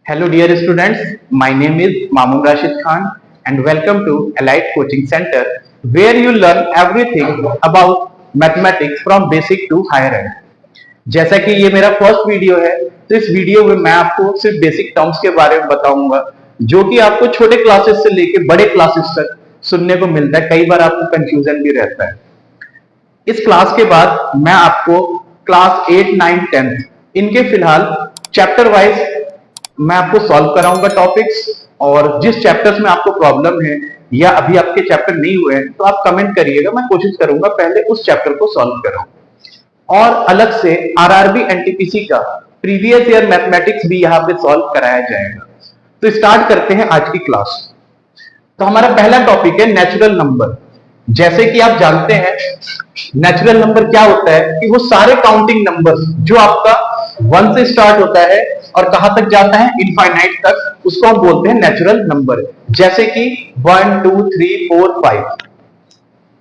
Hello dear students, my name is Mamun Rashid Khan and welcome to Allied Coaching Center where you learn everything about mathematics from basic to higher end. जैसा कि ये मेरा first video है तो इस video में मैं आपको सिर्फ बेसिक टर्म्स के बारे में बताऊंगा जो कि आपको छोटे क्लासेस से लेके बड़े क्लासेस तक सुनने को मिलता है। कई बार आपको कंफ्यूजन भी रहता है। इस क्लास के बाद मैं आपको क्लास 8, 9, 10 इनके फिलहाल चैप्टर वाइज मैं आपको सॉल्व कराऊंगा टॉपिक्स, और जिस चैप्टर्स में आपको प्रॉब्लम है या अभी आपके चैप्टर नहीं हुए हैं तो आप कमेंट करिएगा, मैं कोशिश करूंगा पहले उस चैप्टर को सॉल्व करूं। और अलग से आरआरबी एनटीपीसी का प्रीवियस ईयर मैथमेटिक्स भी यहाँ पे सॉल्व कराया जाएगा। तो स्टार्ट करते हैं आज की क्लास। तो हमारा पहला टॉपिक है नेचुरल नंबर। जैसे कि आप जानते हैं नेचुरल नंबर क्या होता है कि वो सारे काउंटिंग नंबर्स जो आपका 1 से स्टार्ट होता है और कहां तक जाता है इनफाइनाइट तक, उसको हम बोलते हैं नेचुरल नंबर। जैसे कि 1, 2, 3, 4, 5।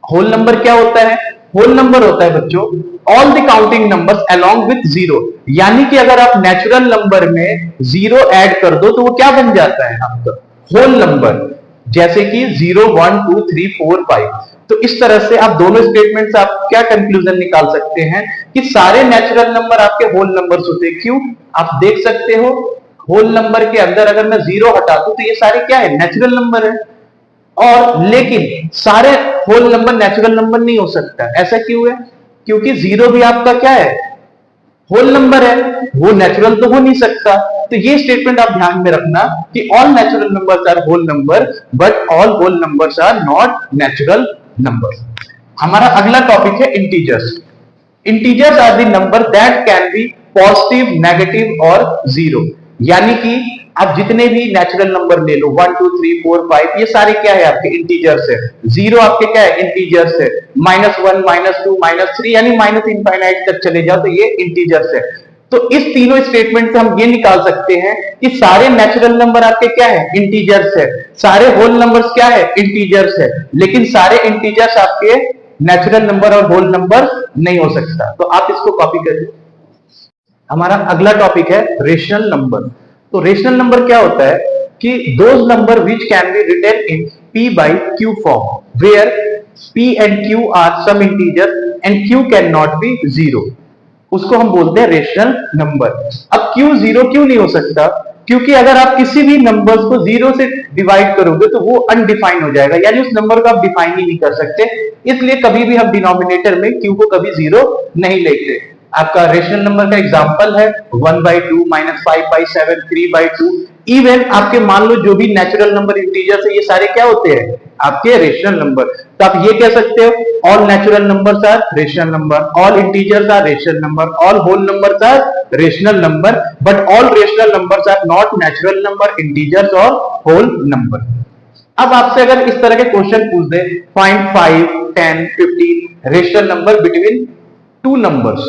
होल नंबर क्या होता है? होल नंबर होता है बच्चों all the counting numbers along with zero. यानी कि अगर आप नेचुरल नंबर में जीरो ऐड कर दो तो वो क्या बन जाता है आपका होल नंबर। जैसे कि 0, 1, 2, 3, 4, 5। तो इस तरह से आप दोनों स्टेटमेंट से आप क्या कंक्लूजन निकाल सकते हैं कि सारे नेचुरल नंबर आपके होल नंबर्स होते हैं। क्यों? आप देख सकते हो होल नंबर के अंदर अगर मैं जीरो हटा दूं तो ये सारे क्या है? नेचुरल नंबर है। और लेकिन सारे होल नंबर नेचुरल नंबर नहीं हो सकता। ऐसा क्यों है? क्योंकि जीरो भी आपका क्या है? होल नंबर है, वो नेचुरल तो हो नहीं सकता। तो ये स्टेटमेंट आप ध्यान में रखना कि all natural numbers are whole number but all whole numbers are not natural number. हमारा अगला टॉपिक है integers. Integers are the number that can be positive, negative और जीरो। यानी कि आप जितने भी नेचुरल नंबर ले लो 1, 2, 3, 4, 5 ये सारे क्या है? आपके इंटीजर्स है। जीरो आपके क्या है? इंटीजर्स है। -1, -2, -3 यानी माइनस इनफाइनाइट तक चले जाओ तो ये इंटीजर्स है। तो इस तीनों स्टेटमेंट से हम ये निकाल सकते हैं कि सारे नेचुरल नंबर आपके क्या है? इंटीजर्स है। सारे होल नंबर्स क्या है? इंटीजर्स है। लेकिन सारे इंटीजर्स आपके नेचुरल नंबर और होल नंबर नहीं हो सकता। तो आप इसको कॉपी करिए। हमारा अगला टॉपिक है रेशनल नंबर। तो रेशनल नंबर क्या होता है कि those number which can be written in p by q form where p and q are some integer and q can not be zero, उसको हम बोलते हैं रेशनल नंबर। अब q जीरो क्यों नहीं हो सकता? क्योंकि अगर आप किसी भी नंबर्स को जीरो से डिवाइड करोगे तो वो अनडिफाइन हो जाएगा, यानी उस नंबर को आप डिफाइन ही नहीं कर सकते। इसलिए कभी भी हम डिनोमिनेटर में q को कभी जीरो नहीं लेते। आपका रेशनल नंबर का एग्जांपल है 1/2, -5/7, 3/2। इवन आपके मान लो जो भी नेचुरल नंबर इंटीजर्स है ये सारे क्या होते हैं? आपके रेशनल नंबर। तो आप ये कह सकते हो all natural numbers are rational number, all integers are rational number, all whole numbers are rational number, but all rational numbers are not natural number, integers और होल नंबर। अब आपसे अगर इस तरह के क्वेश्चन पूछ दे find 5, 10, 15 rational number between two numbers,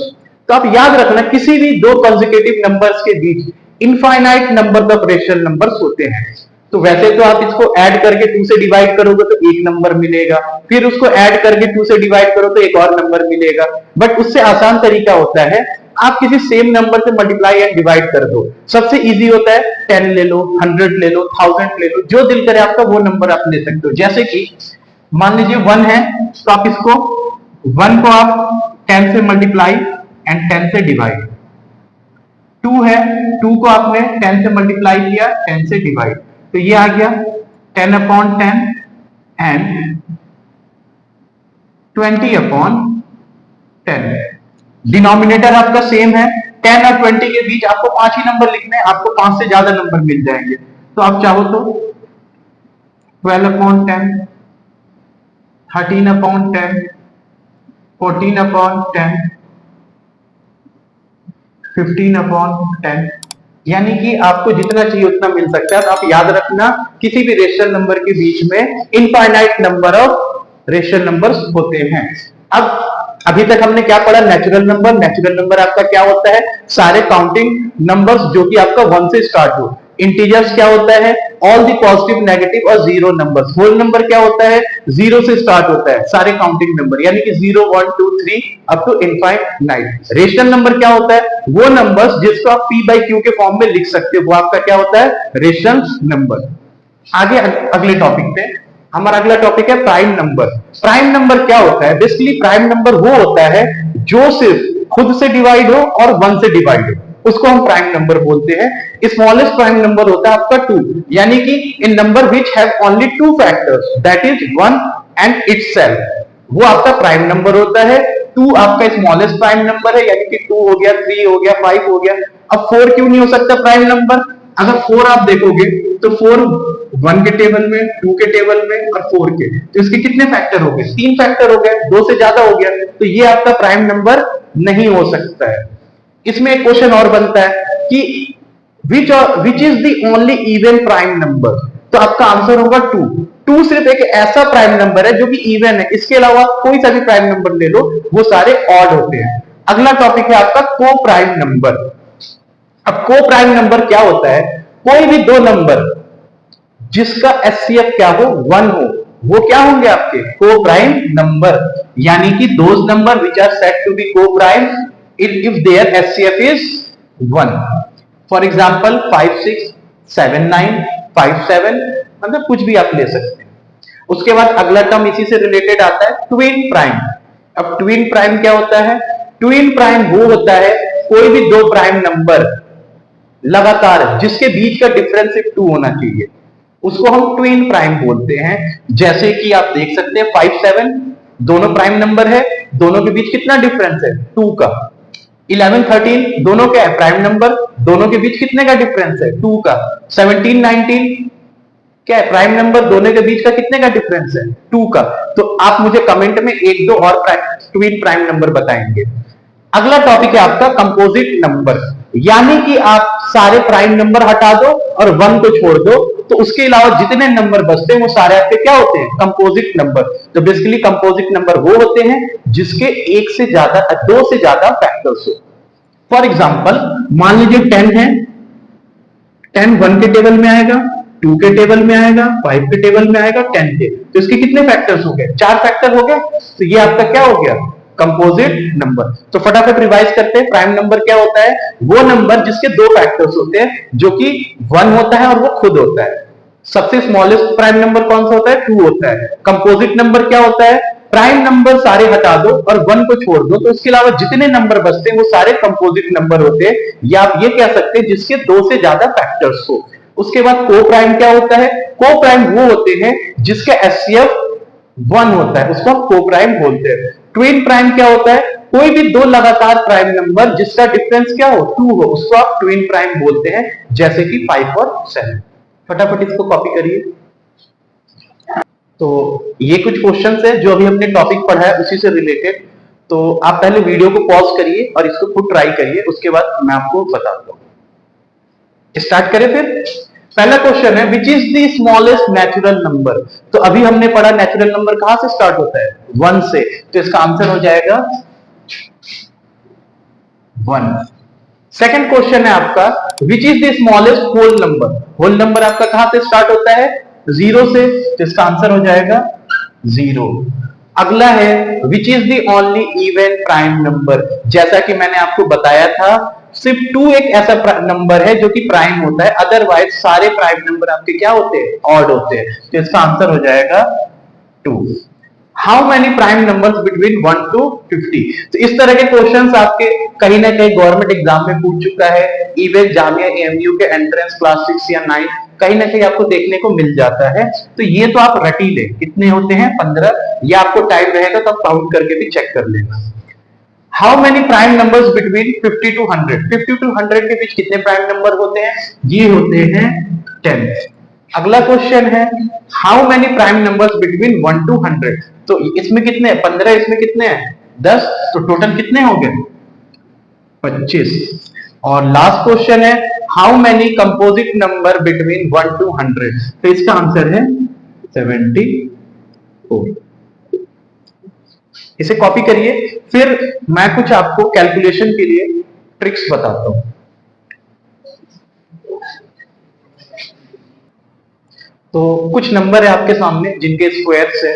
तो आप याद रखना किसी भी दो कंसेक्यूटिव नंबर्स के बीच infinite number of rational numbers होते हैं। तो वैसे तो आप इसको ऐड करके 2 से डिवाइड करोगे तो एक नंबर मिलेगा, फिर उसको ऐड करके 2 से डिवाइड करो तो एक और नंबर मिलेगा। बट उससे आसान तरीका होता है आप किसी सेम नंबर से मल्टीप्लाई एंड डिवाइड कर दो। सबसे इजी होता है 10 ले लो, 100 ले लो, 1000 ले लो, जो दिल करे आपका वो नंबर आप ले सकते हो। जैसे कि मान लीजिए 1 है तो आप इसको 1 को आप 10 से मल्टीप्लाई एंड 10 से डिवाइड। 2 है, 2 को आपने 10 से मल्टीप्लाई किया, 10 से डिवाइड, तो ये आ गया 10/10 एंड 20/10। डिनोमिनेटर आपका सेम है। 10 और 20 के बीच आपको 5 ही नंबर लिखने हैं, आपको 5 से ज्यादा नंबर मिल जाएंगे। तो आप चाहो तो 12/10, 13/10, 14/10, 15/10, यानी कि आपको जितना चाहिए उतना मिल सकता है। तो आप याद रखना किसी भी रेशनल नंबर के बीच में infinite number of rational numbers होते हैं। अब अभी तक हमने क्या पढ़ा? Natural number. नेचुरल नंबर आपका क्या होता है? सारे काउंटिंग नंबर्स जो कि आपका 1 से स्टार्ट हो। इंटीजर्स क्या होता है? ऑल दी पॉजिटिव, नेगेटिव और जीरो नंबर्स। होल नंबर क्या होता है? जीरो से स्टार्ट होता है सारे काउंटिंग नंबर, यानी कि 0, 1, 2, 3 up to infinite. Rational number क्या होता है? वो नंबर्स जिसको आप p बाई क्यू के फॉर्म में लिख सकते हो वो आपका क्या होता है, रेशनल नंबर। आगे अगले टॉपिक पे, हमारा अगला टॉपिक है प्राइम नंबर। प्राइम नंबर क्या होता है? बेसिकली प्राइम नंबर वो होता है जो सिर्फ खुद से डिवाइड हो और 1 से डिवाइड हो, उसको हम प्राइम नंबर बोलते हैं। स्मॉलेस्ट प्राइम नंबर होता है आपका 2, यानी कि इन number which have only 2 factors that is 1 and itself, वो आपका प्राइम नंबर होता है। 2 आपका स्मॉलेस्ट प्राइम नंबर है, यानी कि 2 हो गया, 3 हो गया, 5 हो गया। अब 4 क्यों नहीं हो सकता प्राइम नंबर? अगर 4 आप देखोगे तो 4 1 के टेबल में, 2 के टेबल में और 4 के, तो इसके कितने फैक्टर हो गए? 3 फैक्टर हो गए, 2 से ज्यादा हो गया, तो ये आपका प्राइम नंबर नहीं हो सकता है। इसमें एक क्वेश्चन और बनता है कि विच is the only even prime number, तो आपका आंसर होगा 2। 2 सिर्फ एक ऐसा प्राइम नंबर है जो कि इवन है, इसके अलावा कोई सा भी प्राइम नंबर ले लो वो सारे ऑड होते हैं। अगला टॉपिक है आपका को प्राइम नंबर। अब को प्राइम नंबर क्या होता है? कोई भी दो नंबर जिसका एचसीएफ क्या हो, 1 हो, वो क्या होंगे आपके को प्राइम नंबर, यानी कि those number which are said to be coprime if their HCF is 1। For example 5 6 7 9 5 7, मतलब कुछ भी आप ले सकते हैं। उसके बाद अगला टर्म इसी से रिलेटेड आता है ट्विन प्राइम। अब ट्विन प्राइम क्या होता है? ट्विन प्राइम वो होता है कोई भी दो प्राइम नंबर लगातार जिसके बीच का डिफरेंस सिर्फ 2 होना चाहिए, उसको हम ट्विन प्राइम बोलते हैं। जैसे कि आप देख सकते हैं 5 7 दोनों प्राइम नंबर है, दोनों के बीच कितना डिफरेंस है? 2 का। 11 13 दोनों क्या है? प्राइम नंबर, दोनों के बीच कितने का डिफरेंस है? 2 का। 17 19 क्या है? प्राइम नंबर, दोनों के बीच का कितने का डिफरेंस है? 2 का। तो आप मुझे कमेंट में एक दो और ट्विन प्राइम नंबर बताएंगे। अगला टॉपिक है आपका कंपोजिट नंबर, यानी कि आप सारे प्राइम नंबर हटा दो और 1 को छोड़ दो, तो उसके अलावा जितने नंबर बचते हैं वो सारे आपके क्या होते हैं? Composite number. तो बेसिकली कंपोजिट नंबर वो होते हैं जिसके एक से ज्यादा, दो से ज्यादा फैक्टर्स हो। फॉर एग्जाम्पल मान लीजिए 10 है, 10 1 के टेबल में आएगा, 2 के टेबल में आएगा, 5 के टेबल में आएगा, 10 के, तो इसके कितने फैक्टर्स हो गए? 4 फैक्टर हो गए। तो ये आपका क्या हो गया? Composite number. तो फटाफट रिवाइज करते हैं। प्राइम नंबर क्या होता है? वो नंबर जिसके दो फैक्टर्स होते हैं, जो कि 1 होता है और वो खुद होता है। सबसे स्मॉलेस्ट प्राइम नंबर कौन सा होता है? 2 होता है। कंपोजिट नंबर क्या होता है? प्राइम नंबर सारे हटा दो और 1 को छोड़ दो, तो उसके अलावा जितने नंबर बचते हैं वो सारे कंपोजिट नंबर होते हैं, या आप ये कह सकते हैं जिसके 2 से ज्यादा फैक्टर्स हो। उसके बाद को प्राइम क्या होता है? को प्राइम वो होते हैं जिसका एचसीएफ 1 होता है, उसको हम को प्राइम बोलते हैं। ट्विन प्राइम क्या होता है? कोई भी दो लगातार प्राइम नंबर जिसका डिफरेंस क्या हो? 2 हो, उसको आप ट्विन प्राइम बोलते हैं, जैसे कि 5 और 7। फटाफट इसको कॉपी करिए। तो ये कुछ क्वेश्चंस है जो अभी हमने टॉपिक पढ़ा है उसी से रिलेटेड। तो आप पहले वीडियो को पॉज करिए और इसको खुद ट्राई करिए, उसके बाद मैं आपको बताता हूं। स्टार्ट करें फिर। पहला क्वेश्चन है विच is the smallest natural number. तो अभी हमने पढ़ा नेचुरल नंबर कहां से स्टार्ट होता है? 1 से, तो इसका आंसर हो जाएगा 1। सेकंड क्वेश्चन है आपका which is the smallest whole number. Whole number आपका कहां से स्टार्ट होता है? 0 से, तो इसका आंसर हो जाएगा 0। अगला है विच is the only even prime number. जैसा कि मैंने आपको बताया था सिर्फ 2 एक ऐसा नंबर है जो कि प्राइम होता है, अदरवाइज सारे प्राइम नंबर आपके क्या होते हैं? ऑड होते हैं। तो इसका आंसर हो जाएगा 2। How many prime numbers between 1 to 50। तो इस तरह के क्वेश्चंस आपके कहीं ना कहीं गवर्नमेंट एग्जाम में पूछ चुका है, इवन जामिया एएमयू के एंट्रेंस क्लास 6 या 9 कहीं ना कहीं आपको देखने को मिल जाता है। तो ये तो आप रट ही ले, कितने होते हैं? 15, या आपको टाइम रहेगा तो आप काउंट करके भी चेक कर लेना। How many prime numbers between 50 to 100। 50 to 100 के बीच कितने प्राइम नंबर होते हैं? ये होते हैं 10। अगला क्वेश्चन है how many prime numbers between 1 to 100। तो इसमें कितने हैं? 15, इसमें कितने हैं? 10, तो टोटल कितने हो गए? 25। और लास्ट क्वेश्चन है how many composite number between 1 to 100। तो इसका आंसर है 74। इसे कॉपी करिए। फिर मैं कुछ आपको कैलकुलेशन के लिए ट्रिक्स बताता हूं। तो कुछ नंबर है आपके सामने जिनके स्क्वायर्स है,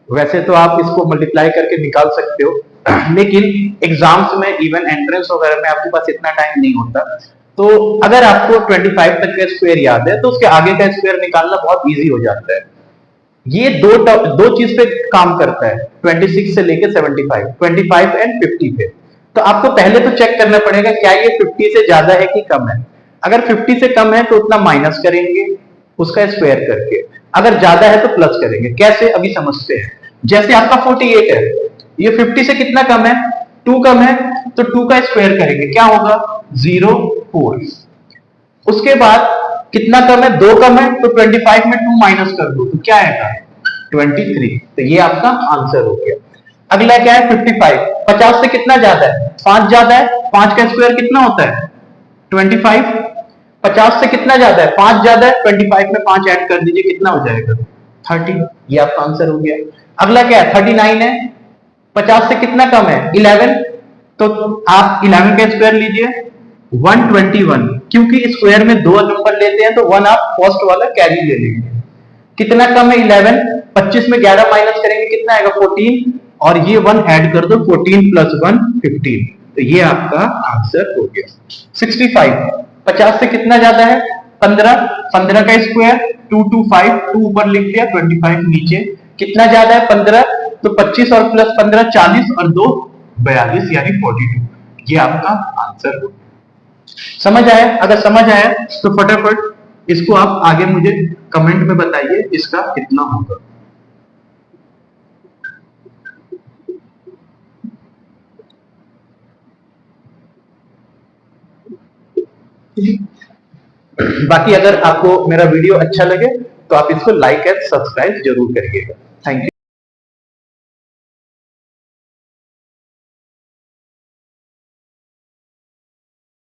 वैसे तो आप इसको मल्टीप्लाई करके निकाल सकते हो, लेकिन एग्जाम्स में इवन एंट्रेंस वगैरह में आपके पास इतना टाइम नहीं होता, तो अगर आपको 25 तक का स्क्वायर याद है तो उसके आगे का स्क्वायर निकालना बहुत इजी हो जाता है। ये दो चीज पे काम करता है, 26 से लेके 75, 25 एंड 50 पे। तो आपको पहले तो चेक करना पड़ेगा क्या ये 50 से ज्यादा है कि कम है। अगर 50 से कम है तो उतना माइनस करेंगे उसका स्क्वायर करके, अगर ज्यादा है तो प्लस करेंगे। कैसे, अभी समझते हैं। जैसे आपका 48 है, ये 50 से कितना कम है, 2 कम है, तो 2 का स्क्वायर करेंगे, क्या होगा 04। उसके बाद कितना कम है, 2 कम है, तो 25 में 2 माइनस कर दो तो क्या आएगा 23। तो ये आपका आंसर हो गया। अगला क्या है 55, 50 से कितना ज्यादा है, 5 ज्यादा है, 5 का स्क्वायर कितना होता है 25। 50 से कितना ज्यादा है, 5 ज्यादा है, 25 में 5 ऐड कर दीजिए, कितना हो जाएगा 30। ये आपका आंसर हो गया। अगला क्या है 39 है, 50 से कितना कम है 11, तो आप 11 का स्क्वायर लीजिए 121, क्योंकि स्क्वायर में 2 नंबर लेते हैं तो 1 आप फर्स्ट वाला कैरी ले लेंगे। कितना कम है 11, 25 में 11 माइनस करेंगे कितना आएगा 14, और ये 1 ऐड कर दो, 14 प्लस 1 15। तो ये आपका आंसर हो गया। 65, 50 से कितना ज्यादा है 15, 15 का स्क्वायर 225, 2 ऊपर लिख दिया 25 नीचे, कितना ज्यादा है 15, तो 25 और प्लस 15 40 और 2 42 यानी 42। ये आपका आंसर हो। समझ आया? अगर समझ आया तो फटाफट इसको आप आगे मुझे कमेंट में बताइए इसका कितना होगा। बाकी अगर आपको मेरा वीडियो अच्छा लगे तो आप इसको लाइक एंड सब्सक्राइब जरूर करिएगा। Thank you.